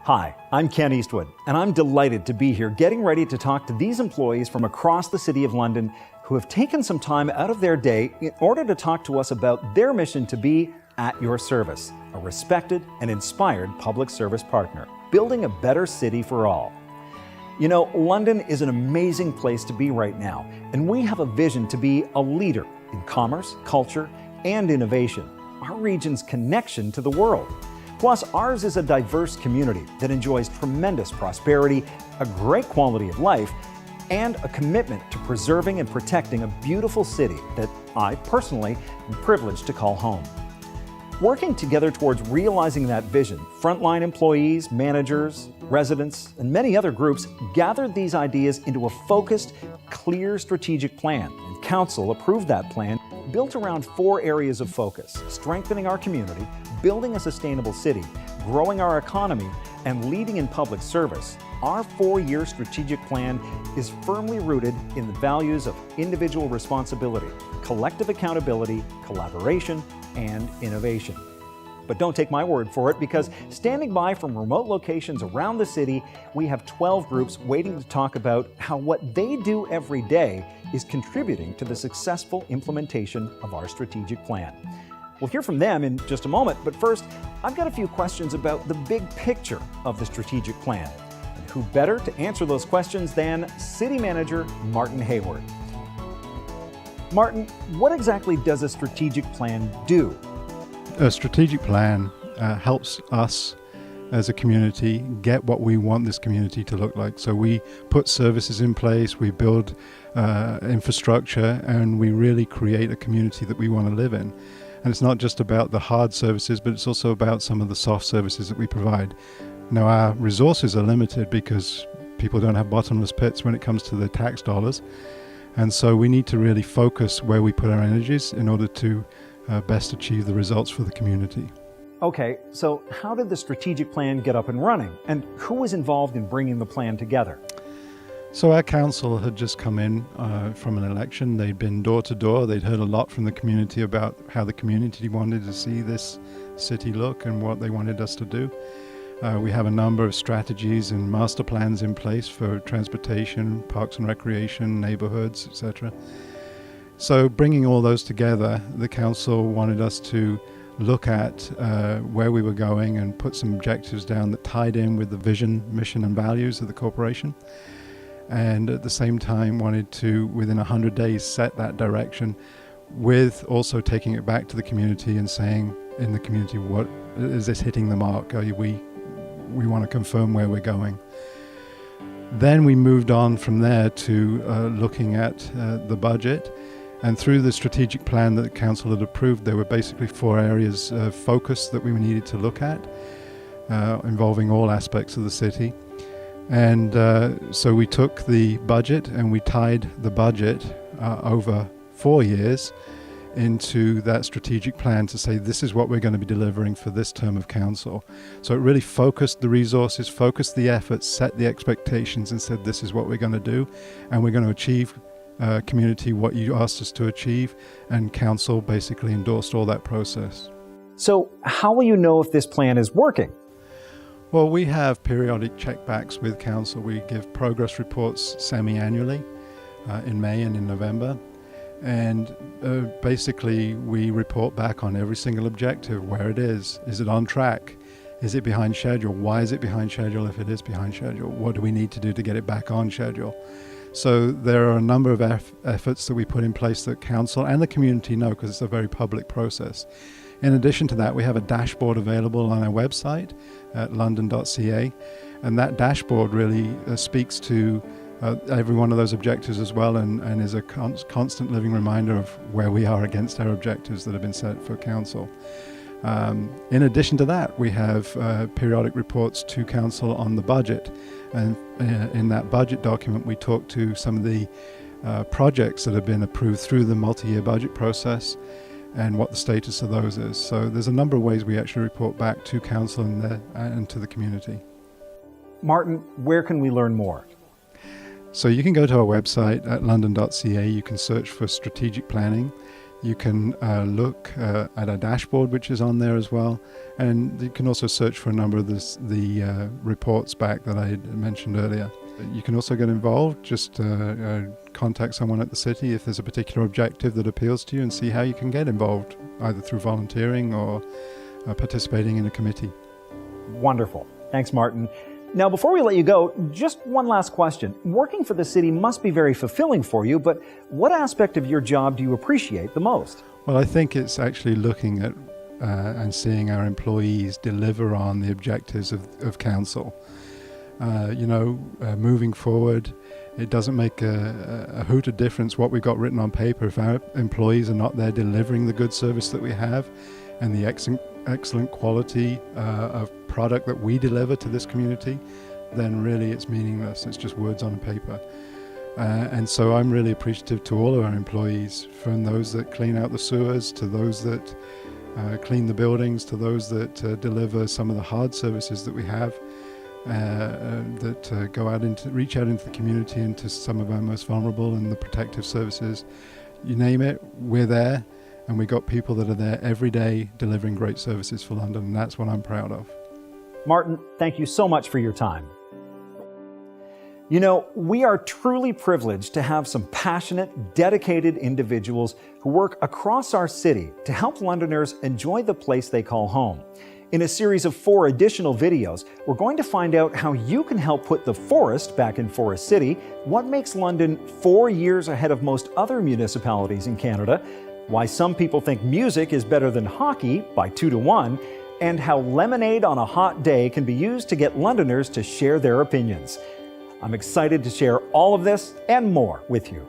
Hi, I'm Ken Eastwood, and I'm delighted to be here getting ready to talk to these employees from across the City of London who have taken some time out of their day in order to talk to us about their mission to be at your service, a respected and inspired public service partner, building a better city for all. You know, London is an amazing place to be right now, and we have a vision to be a leader in commerce, culture, and innovation, our region's connection to the world. Plus, ours is a diverse community that enjoys tremendous prosperity, a great quality of life, and a commitment to preserving and protecting a beautiful city that I personally am privileged to call home. Working together towards realizing that vision, frontline employees, managers, residents, and many other groups gathered these ideas into a focused, clear strategic plan, and Council approved that plan built around 4 areas of focus: strengthening our community, building a sustainable city, growing our economy, and leading in public service. Our 4-year strategic plan is firmly rooted in the values of individual responsibility, collective accountability, collaboration, and innovation. But don't take my word for it, because standing by from remote locations around the city, we have 12 groups waiting to talk about how what they do every day is contributing to the successful implementation of our strategic plan. We'll hear from them in just a moment, but first, I've got a few questions about the big picture of the strategic plan. And who better to answer those questions than City Manager Martin Hayward. Martin, what exactly does a strategic plan do? A strategic plan helps us as a community get what we want this community to look like. So we put services in place, we build infrastructure, and we really create a community that we want to live in. And it's not just about the hard services, but it's also about some of the soft services that we provide. Now, our resources are limited because people don't have bottomless pits when it comes to their tax dollars. And so we need to really focus where we put our energies in order to best achieve the results for the community. Okay, so how did the strategic plan get up and running? And who was involved in bringing the plan together? So our council had just come in from an election. They'd been door to door. They'd heard a lot from the community about how the community wanted to see this city look and what they wanted us to do. We have a number of strategies and master plans in place for transportation, parks and recreation, neighborhoods, etc. So bringing all those together, the council wanted us to look at where we were going and put some objectives down that tied in with the vision, mission, and values of the corporation. And at the same time wanted to, within 100 days, set that direction, with also taking it back to the community and saying in the community, what is this hitting the mark? We want to confirm where we're going. Then we moved on from there to looking at the budget. And through the strategic plan that the council had approved, there were basically 4 areas of focus that we needed to look at, involving all aspects of the city. And so we took the budget and we tied the budget over 4 years into that strategic plan to say this is what we're going to be delivering for this term of council. So it really focused the resources, focused the efforts, set the expectations, and said this is what we're going to do, and we're going to achieve community what you asked us to achieve, and council basically endorsed all that process. So how will you know if this plan is working? Well, we have periodic checkbacks with council. We give progress reports semi-annually in May and in November. And basically we report back on every single objective, where it is. Is it on track? Is it behind schedule? Why is it behind schedule if it is behind schedule? What do we need to do to get it back on schedule? So there are a number of efforts that we put in place that council and the community know, because it's a very public process. In addition to that, we have a dashboard available on our website at london.ca, and that dashboard really speaks to every one of those objectives as well, and is a constant living reminder of where we are against our objectives that have been set for council. In addition to that, we have periodic reports to council on the budget, and in that budget document we talk to some of the projects that have been approved through the multi-year budget process and what the status of those is. So there's a number of ways we actually report back to council and to the community. Martin, where can we learn more? So you can go to our website at london.ca. You can search for strategic planning. You can look at a dashboard which is on there as well, and you can also search for a number of the reports back that I mentioned earlier. You can also get involved. Just contact someone at the city if there's a particular objective that appeals to you, and see how you can get involved, either through volunteering or participating in a committee. Wonderful. Thanks, Martin. Now, before we let you go, just one last question. Working for the city must be very fulfilling for you, but what aspect of your job do you appreciate the most? Well, I think it's actually looking at and seeing our employees deliver on the objectives of council. Moving forward, it doesn't make a hoot of difference what we've got written on paper if our employees are not there delivering the good service that we have and the excellent quality of product that we deliver to this community. Then really it's meaningless. It's just words on paper. And so I'm really appreciative to all of our employees, from those that clean out the sewers to those that clean the buildings to those that deliver some of the hard services that we have, that go out reach out into the community, into some of our most vulnerable and the protective services. You name it, we're there, and we got people that are there every day delivering great services for London, and that's what I'm proud of. Martin, thank you so much for your time. You know, we are truly privileged to have some passionate, dedicated individuals who work across our city to help Londoners enjoy the place they call home. In a series of 4 additional videos, we're going to find out how you can help put the forest back in Forest City, what makes London 4 years ahead of most other municipalities in Canada, why some people think music is better than hockey by 2-1, and how lemonade on a hot day can be used to get Londoners to share their opinions. I'm excited to share all of this and more with you.